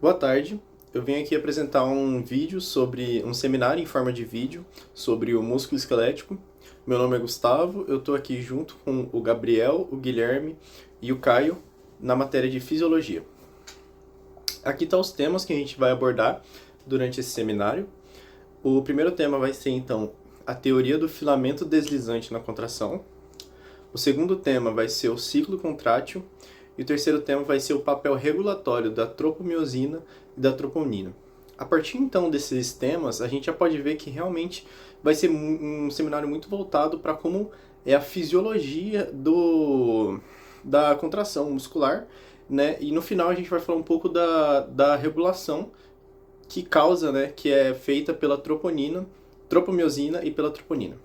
Boa tarde, eu venho aqui apresentar um vídeo sobre um seminário em forma de vídeo sobre o músculo esquelético. Meu nome é Gustavo, eu estou aqui junto com o Gabriel, o Guilherme e o Caio na matéria de fisiologia. Aqui estão os temas que a gente vai abordar durante esse seminário. O primeiro tema vai ser então a teoria do filamento deslizante na contração. O segundo tema vai ser o ciclo contrátil. E o terceiro tema vai ser o papel regulatório da tropomiosina e da troponina. A partir então desses temas, a gente já pode ver que realmente vai ser um seminário muito voltado para como é a fisiologia da contração muscular, né? E no final a gente vai falar um pouco da regulação que causa, né? Que é feita pela troponina, tropomiosina e pela troponina.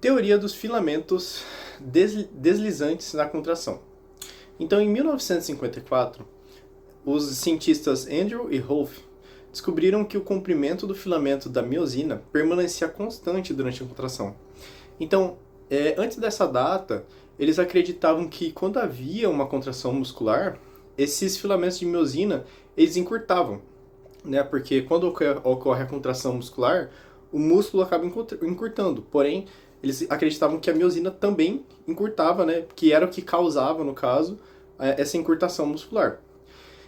Teoria dos filamentos deslizantes na contração. Então, em 1954, os cientistas Andrew e Rolf descobriram que o comprimento do filamento da miosina permanecia constante durante a contração. Então, antes dessa data, eles acreditavam que quando havia uma contração muscular, esses filamentos de miosina eles encurtavam, né? Porque quando ocorre a contração muscular, o músculo acaba encurtando, porém eles acreditavam que a miosina também encurtava, né? Que era o que causava, no caso, essa encurtação muscular.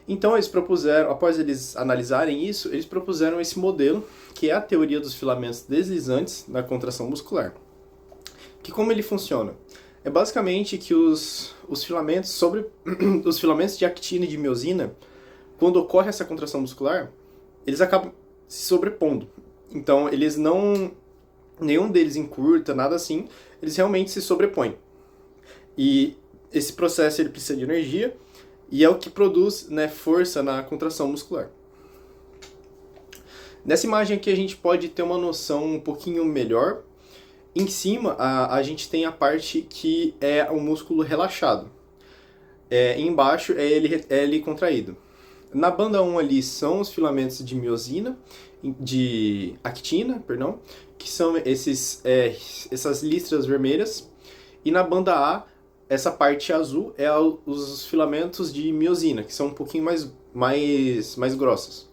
Então eles propuseram, após eles analisarem isso, eles propuseram esse modelo, que é a teoria dos filamentos deslizantes na contração muscular. Que como ele funciona? É basicamente que os filamentos os filamentos de actina e de miosina, quando ocorre essa contração muscular, eles acabam se sobrepondo. Então eles não nenhum deles encurta, nada assim, eles realmente se sobrepõem. E esse processo ele precisa de energia e é o que produz, né, força na contração muscular. Nessa imagem aqui a gente pode ter uma noção um pouquinho melhor. Em cima a gente tem a parte que é o músculo relaxado. Embaixo é ele contraído. Na banda 1 ali são os filamentos de miosina, de actina, perdão, que são essas listras vermelhas. E na banda A, essa parte azul é os filamentos de miosina, que são um pouquinho mais grossos.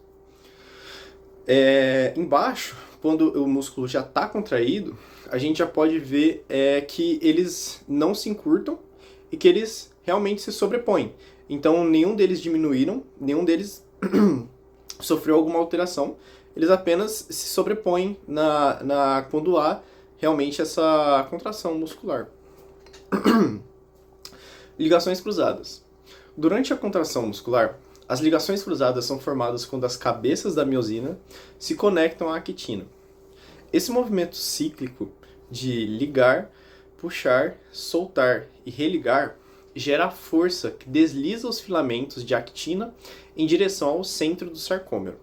Embaixo, quando o músculo já está contraído, a gente já pode ver que eles não se encurtam e que eles realmente se sobrepõem. Então, nenhum deles diminuíram, nenhum deles sofreu alguma alteração. Eles apenas se sobrepõem quando há realmente essa contração muscular. Ligações cruzadas. Durante a contração muscular, as ligações cruzadas são formadas quando as cabeças da miosina se conectam à actina. Esse movimento cíclico de ligar, puxar, soltar e religar gera a força que desliza os filamentos de actina em direção ao centro do sarcômero.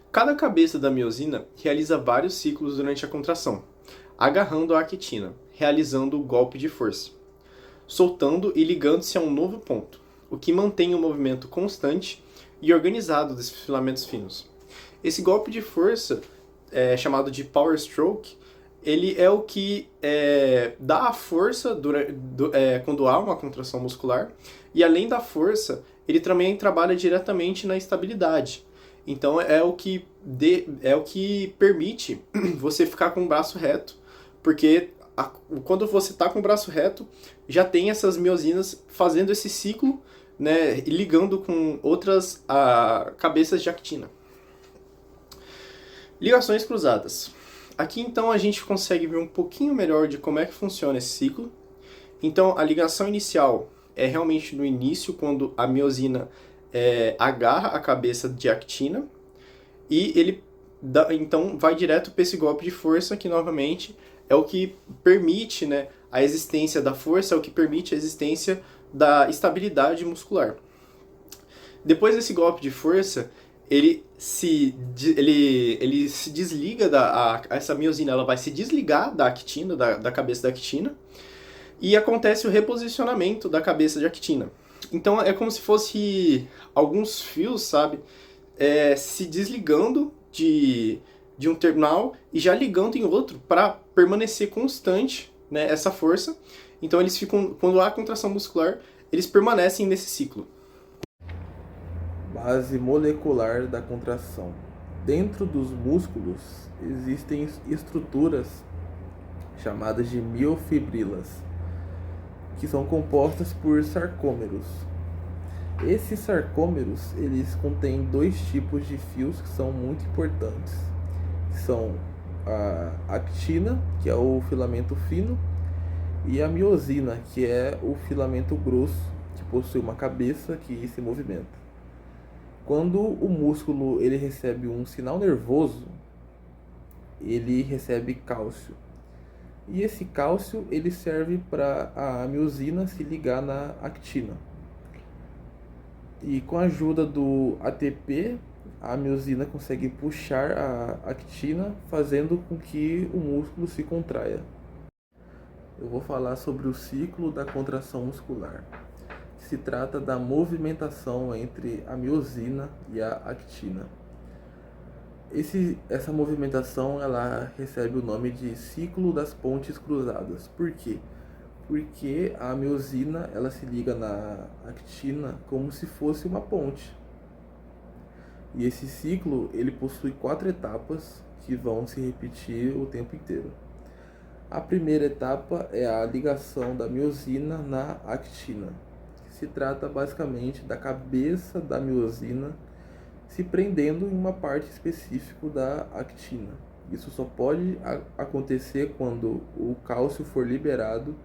Cada cabeça da miosina realiza vários ciclos durante a contração, agarrando a actina, realizando o golpe de força, soltando e ligando-se a um novo ponto, o que mantém o movimento constante e organizado desses filamentos finos. Esse golpe de força, chamado de power stroke, ele é o que dá a força quando há uma contração muscular, e além da força, ele também trabalha diretamente na estabilidade. Então é o que permite você ficar com o braço reto, porque quando você está com o braço reto, já tem essas miosinas fazendo esse ciclo, né, e ligando com outras cabeças de actina. Ligações cruzadas. Aqui então a gente consegue ver um pouquinho melhor de como é que funciona esse ciclo. Então a ligação inicial é realmente no início, quando a miosina agarra a cabeça de actina, e ele então vai direto para esse golpe de força, que novamente é o que permite, né, a existência da força, é o que permite a existência da estabilidade muscular. Depois desse golpe de força, ele se desliga essa miosina, ela vai se desligar da actina, da cabeça da actina, e acontece o reposicionamento da cabeça de actina. Então é como se fosse alguns fios, sabe, se desligando de um terminal e já ligando em outro para permanecer constante, né, essa força. Então eles ficam, quando há contração muscular, eles permanecem nesse ciclo. base molecular da contração. Dentro dos músculos existem estruturas chamadas de miofibrilas, que são compostas por sarcômeros. Esses sarcômeros, eles contêm dois tipos de fios que são muito importantes. São a actina, que é o filamento fino, e a miosina, que é o filamento grosso, que possui uma cabeça que se movimenta. Quando o músculo ele recebe um sinal nervoso, ele recebe cálcio. E esse cálcio ele serve para a miosina se ligar na actina. E com a ajuda do ATP, a miosina consegue puxar a actina, fazendo com que o músculo se contraia. Eu vou falar sobre o ciclo da contração muscular. Se trata da movimentação entre a miosina e a actina. Essa movimentação ela recebe o nome de ciclo das pontes cruzadas. Por quê? Porque a miosina ela se liga na actina como se fosse uma ponte. E esse ciclo ele possui 4 etapas que vão se repetir o tempo inteiro. A primeira etapa é a ligação da miosina na actina. Se trata basicamente da cabeça da miosina se prendendo em uma parte específica da actina. Isso só pode acontecer quando o cálcio for liberado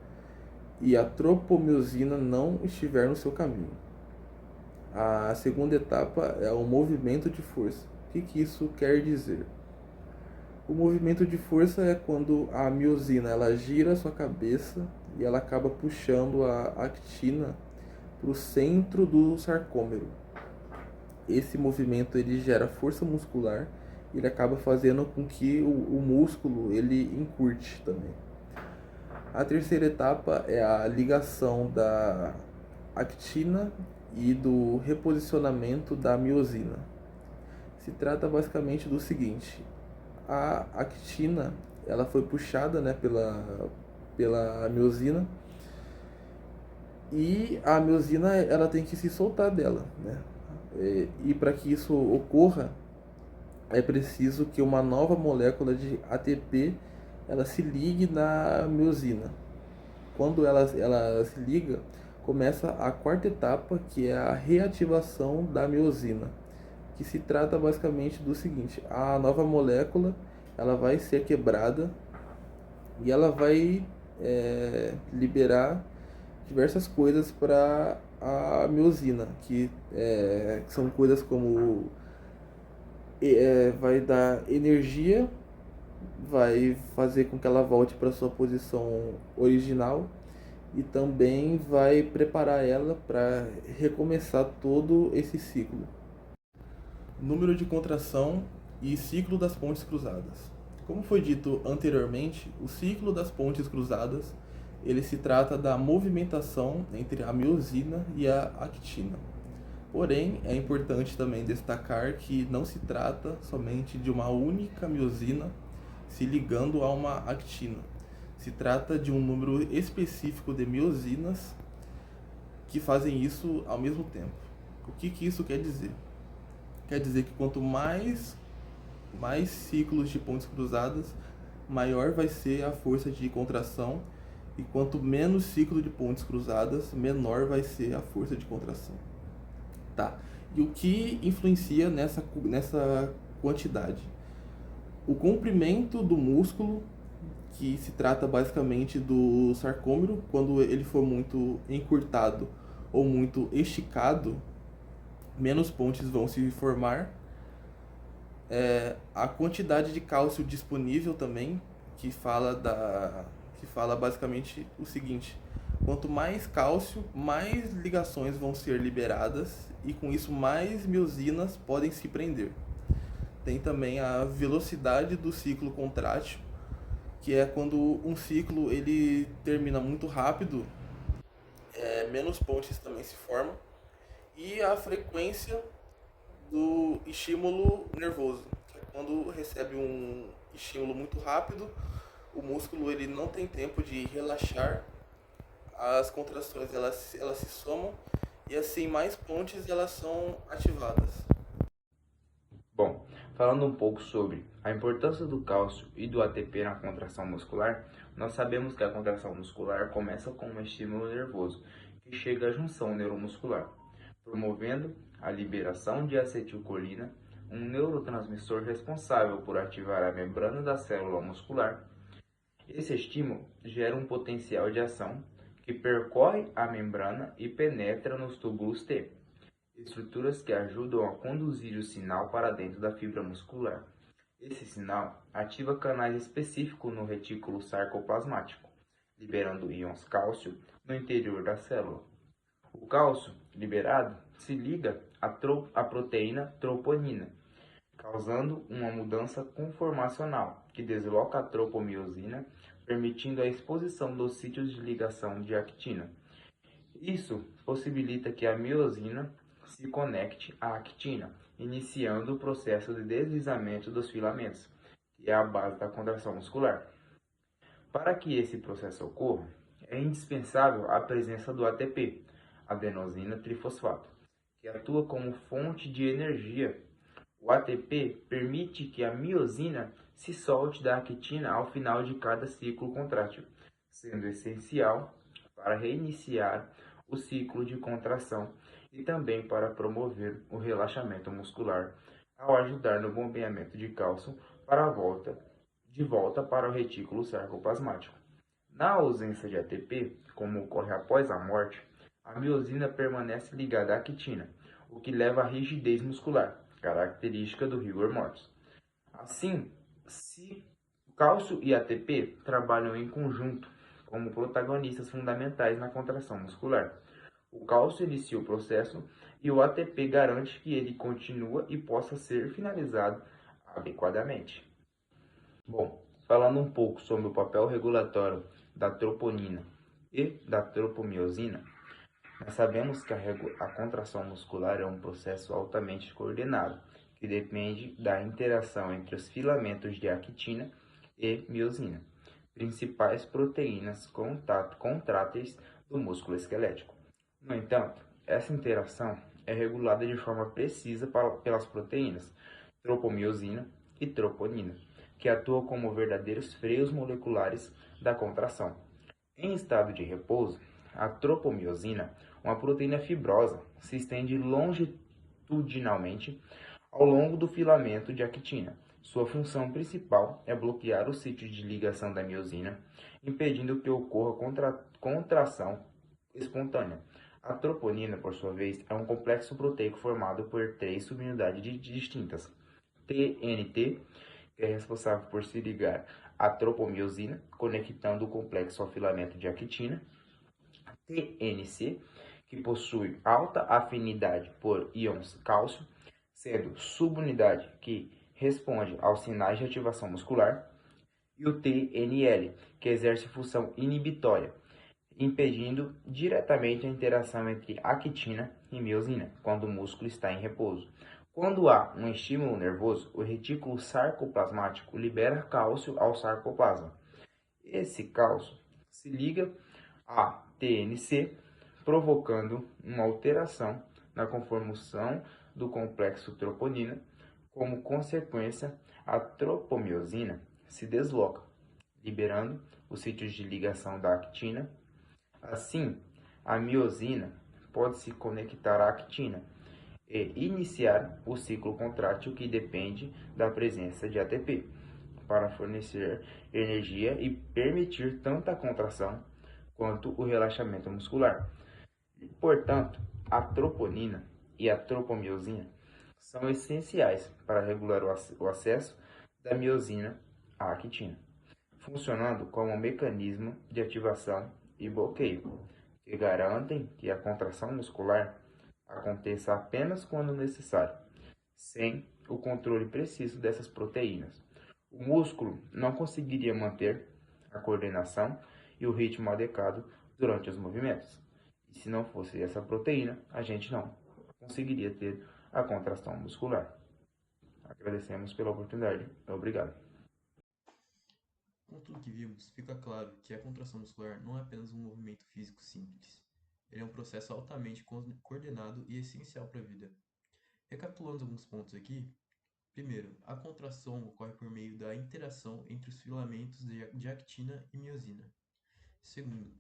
e a tropomiosina não estiver no seu caminho. A segunda etapa é o movimento de força. O que isso quer dizer? O movimento de força é quando a miosina ela gira a sua cabeça e ela acaba puxando a actina para o centro do sarcômero. Esse movimento ele gera força muscular e ele acaba fazendo com que o músculo ele encurte também. A terceira etapa é a ligação da actina e do reposicionamento da miosina. Se trata basicamente do seguinte: a actina ela foi puxada, né, pela miosina, e a miosina ela tem que se soltar dela, né? E para que isso ocorra é preciso que uma nova molécula de ATP ela se ligue na miosina. Quando ela se liga, começa a quarta etapa, que é a reativação da miosina, que se trata basicamente do seguinte: a nova molécula ela vai ser quebrada e ela vai liberar diversas coisas para a miosina, que são coisas como vai dar energia, vai fazer com que ela volte para sua posição original e também vai preparar ela para recomeçar todo esse ciclo. Número de contração e ciclo das pontes cruzadas. Como foi dito anteriormente, o ciclo das pontes cruzadas ele se trata da movimentação entre a miosina e a actina. Porém, é importante também destacar que não se trata somente de uma única miosina se ligando a uma actina. Se trata de um número específico de miosinas que fazem isso ao mesmo tempo. O que isso quer dizer? Quer dizer que quanto mais ciclos de pontes cruzadas, maior vai ser a força de contração, e quanto menos ciclo de pontes cruzadas, menor vai ser a força de contração. Tá. E o que influencia nessa quantidade? O comprimento do músculo, que se trata basicamente do sarcômero, quando ele for muito encurtado ou muito esticado, menos pontes vão se formar. A quantidade de cálcio disponível também, que fala basicamente o seguinte: quanto mais cálcio, mais ligações vão ser liberadas e com isso mais miosinas podem se prender. Tem também a velocidade do ciclo contrátil, que é quando um ciclo ele termina muito rápido, menos pontes também se formam, e a frequência do estímulo nervoso, que é quando recebe um estímulo muito rápido, o músculo ele não tem tempo de relaxar, as contrações elas se somam E assim, mais pontes elas são ativadas. Bom, falando um pouco sobre a importância do cálcio e do ATP na contração muscular, nós sabemos que a contração muscular começa com um estímulo nervoso que chega à junção neuromuscular, promovendo a liberação de acetilcolina, um neurotransmissor responsável por ativar a membrana da célula muscular. Esse estímulo gera um potencial de ação que percorre a membrana e penetra nos túbulos T, estruturas que ajudam a conduzir o sinal para dentro da fibra muscular. Esse sinal ativa canais específicos no retículo sarcoplasmático, liberando íons cálcio no interior da célula. O cálcio liberado se liga à proteína troponina, causando uma mudança conformacional que desloca a tropomiosina, permitindo a exposição dos sítios de ligação de actina. Isso possibilita que a miosina se conecte à actina, iniciando o processo de deslizamento dos filamentos, que é a base da contração muscular. Para que esse processo ocorra, é indispensável a presença do ATP, adenosina trifosfato, que atua como fonte de energia. O ATP permite que a miosina se solte da actina ao final de cada ciclo contrátil, sendo essencial para reiniciar o ciclo de contração e também para promover o relaxamento muscular, ao ajudar no bombeamento de cálcio de volta para o retículo sarcoplasmático. Na ausência de ATP, como ocorre após a morte, a miosina permanece ligada à actina, o que leva à rigidez muscular, característica do rigor mortis. Assim, se cálcio e ATP trabalham em conjunto como protagonistas fundamentais na contração muscular. O cálcio inicia o processo e o ATP garante que ele continue e possa ser finalizado adequadamente. Bom, falando um pouco sobre o papel regulatório da troponina e da tropomiosina, nós sabemos que a contração muscular é um processo altamente coordenado, que depende da interação entre os filamentos de actina e miosina, principais proteínas contráteis do músculo esquelético. No entanto, essa interação é regulada de forma precisa pelas proteínas tropomiosina e troponina, que atuam como verdadeiros freios moleculares da contração. Em estado de repouso, a tropomiosina, uma proteína fibrosa, se estende longitudinalmente ao longo do filamento de actina. Sua função principal é bloquear o sítio de ligação da miosina, impedindo que ocorra contração espontânea. A troponina, por sua vez, é um complexo proteico formado por três subunidades distintas. TNT, que é responsável por se ligar à tropomiosina, conectando o complexo ao filamento de actina. TNC, que possui alta afinidade por íons cálcio, sendo subunidade que responde aos sinais de ativação muscular. E o TNL, que exerce função inibitória, impedindo diretamente a interação entre actina e miosina, quando o músculo está em repouso. Quando há um estímulo nervoso, o retículo sarcoplasmático libera cálcio ao sarcoplasma. Esse cálcio se liga a TNC, provocando uma alteração na conformação do complexo troponina. Como consequência, a tropomiosina se desloca, liberando os sítios de ligação da actina. Assim, a miosina pode se conectar à actina e iniciar o ciclo contrátil que depende da presença de ATP para fornecer energia e permitir tanto a contração quanto o relaxamento muscular. Portanto, a troponina e a tropomiosina são essenciais para regular o acesso da miosina à actina, funcionando como um mecanismo de ativação e bloqueio, que garantem que a contração muscular aconteça apenas quando necessário, sem o controle preciso dessas proteínas. O músculo não conseguiria manter a coordenação e o ritmo adequado durante os movimentos. E se não fosse essa proteína, a gente não conseguiria ter a contração muscular. Agradecemos pela oportunidade. Obrigado. Com tudo que vimos, fica claro que a contração muscular não é apenas um movimento físico simples. Ele é um processo altamente coordenado e essencial para a vida. Recapitulando alguns pontos aqui, primeiro, a contração ocorre por meio da interação entre os filamentos de actina e miosina. Segundo,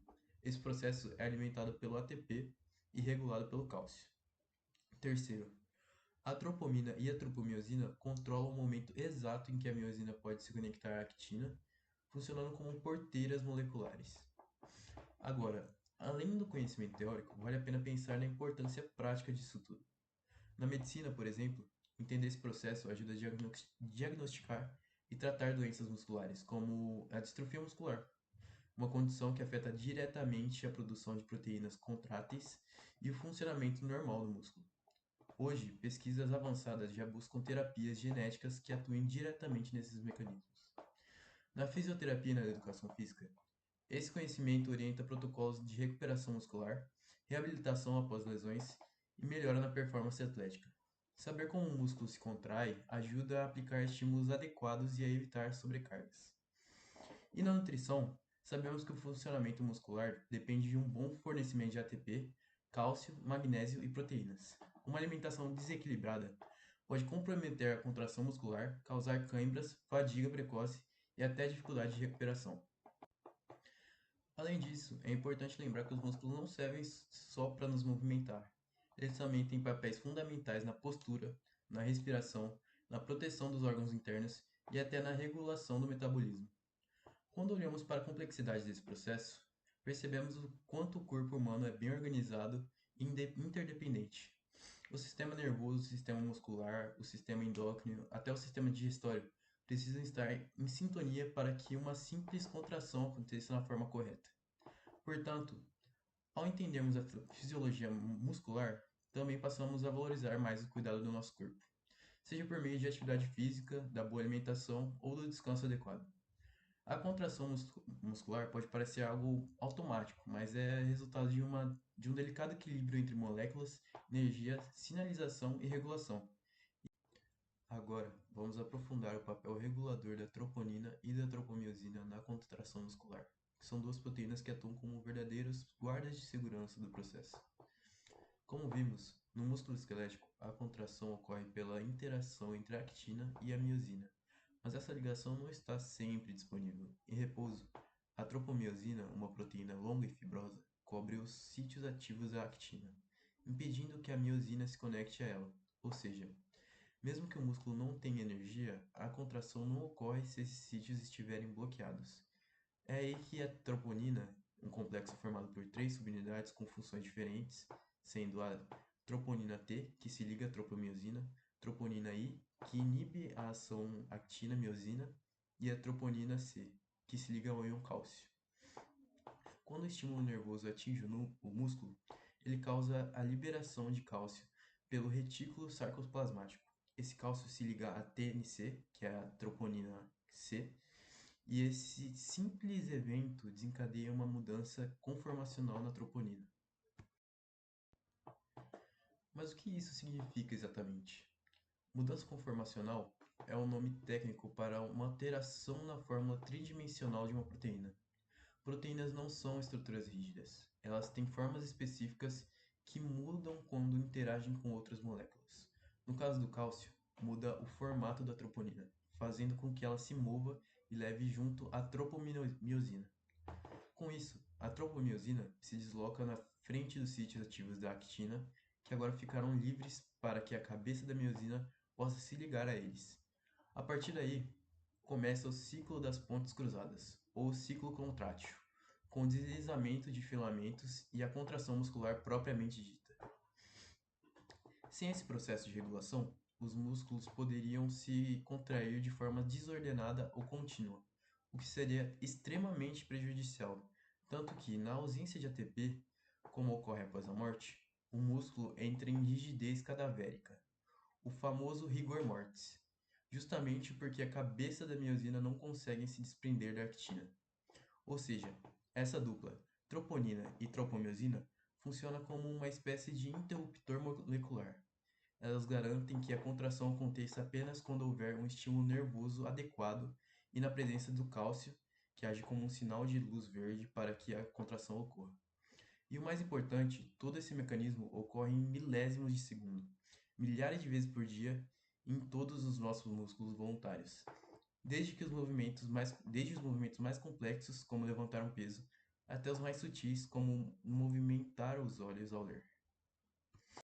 esse processo é alimentado pelo ATP e regulado pelo cálcio. Terceiro, a tropomina e a tropomiosina controlam o momento exato em que a miosina pode se conectar à actina, funcionando como porteiras moleculares. Agora, além do conhecimento teórico, vale a pena pensar na importância prática disso tudo. Na medicina, por exemplo, entender esse processo ajuda a diagnosticar e tratar doenças musculares, como a distrofia muscular, uma condição que afeta diretamente a produção de proteínas contráteis e o funcionamento normal do músculo. Hoje, pesquisas avançadas já buscam terapias genéticas que atuem diretamente nesses mecanismos. Na fisioterapia e na educação física, esse conhecimento orienta protocolos de recuperação muscular, reabilitação após lesões e melhora na performance atlética. Saber como o músculo se contrai ajuda a aplicar estímulos adequados e a evitar sobrecargas. E na nutrição, sabemos que o funcionamento muscular depende de um bom fornecimento de ATP, cálcio, magnésio e proteínas. Uma alimentação desequilibrada pode comprometer a contração muscular, causar câimbras, fadiga precoce e até dificuldade de recuperação. Além disso, é importante lembrar que os músculos não servem só para nos movimentar. Eles também têm papéis fundamentais na postura, na respiração, na proteção dos órgãos internos e até na regulação do metabolismo. Quando olhamos para a complexidade desse processo, percebemos o quanto o corpo humano é bem organizado e interdependente. O sistema nervoso, o sistema muscular, o sistema endócrino, até o sistema digestório precisam estar em sintonia para que uma simples contração aconteça na forma correta. Portanto, ao entendermos a fisiologia muscular, também passamos a valorizar mais o cuidado do nosso corpo, seja por meio de atividade física, da boa alimentação ou do descanso adequado. A contração muscular pode parecer algo automático, mas é resultado de um delicado equilíbrio entre moléculas, energia, sinalização e regulação. Agora, vamos aprofundar o papel regulador da troponina e da tropomiosina na contração muscular, que são duas proteínas que atuam como verdadeiros guardas de segurança do processo. Como vimos, no músculo esquelético, a contração ocorre pela interação entre a actina e a miosina, mas essa ligação não está sempre disponível. Em repouso, a tropomiosina, uma proteína longa e fibrosa, cobre os sítios ativos da actina, impedindo que a miosina se conecte a ela. Ou seja, mesmo que o músculo não tenha energia, a contração não ocorre se esses sítios estiverem bloqueados. É aí que a troponina, um complexo formado por três subunidades com funções diferentes, sendo a troponina T, que se liga à tropomiosina, troponina I, que inibe a ação actina-miosina, e a troponina C, que se liga ao íon cálcio. Quando o estímulo nervoso atinge o músculo, ele causa a liberação de cálcio pelo retículo sarcoplasmático. Esse cálcio se liga à TNC, que é a troponina C, e esse simples evento desencadeia uma mudança conformacional na troponina. Mas o que isso significa exatamente? Mudança conformacional é um nome técnico para uma alteração na fórmula tridimensional de uma proteína. Proteínas não são estruturas rígidas, elas têm formas específicas que mudam quando interagem com outras moléculas. No caso do cálcio, muda o formato da troponina, fazendo com que ela se mova e leve junto a tropomiosina. Com isso, a tropomiosina se desloca na frente dos sítios ativos da actina, que agora ficaram livres para que a cabeça da miosina possa se ligar a eles. A partir daí, começa o ciclo das pontes cruzadas, ou ciclo contrátil, com o deslizamento de filamentos e a contração muscular propriamente dita. Sem esse processo de regulação, os músculos poderiam se contrair de forma desordenada ou contínua, o que seria extremamente prejudicial, tanto que, na ausência de ATP, como ocorre após a morte, o músculo entra em rigidez cadavérica, o famoso rigor mortis, justamente porque a cabeça da miosina não consegue se desprender da actina. Ou seja, essa dupla, troponina e tropomiosina, funciona como uma espécie de interruptor molecular. Elas garantem que a contração aconteça apenas quando houver um estímulo nervoso adequado e na presença do cálcio, que age como um sinal de luz verde para que a contração ocorra. E o mais importante, todo esse mecanismo ocorre em milésimos de segundo, milhares de vezes por dia, em todos os nossos músculos voluntários. Desde os movimentos mais complexos, como levantar um peso, até os mais sutis, como movimentar os olhos ao ler.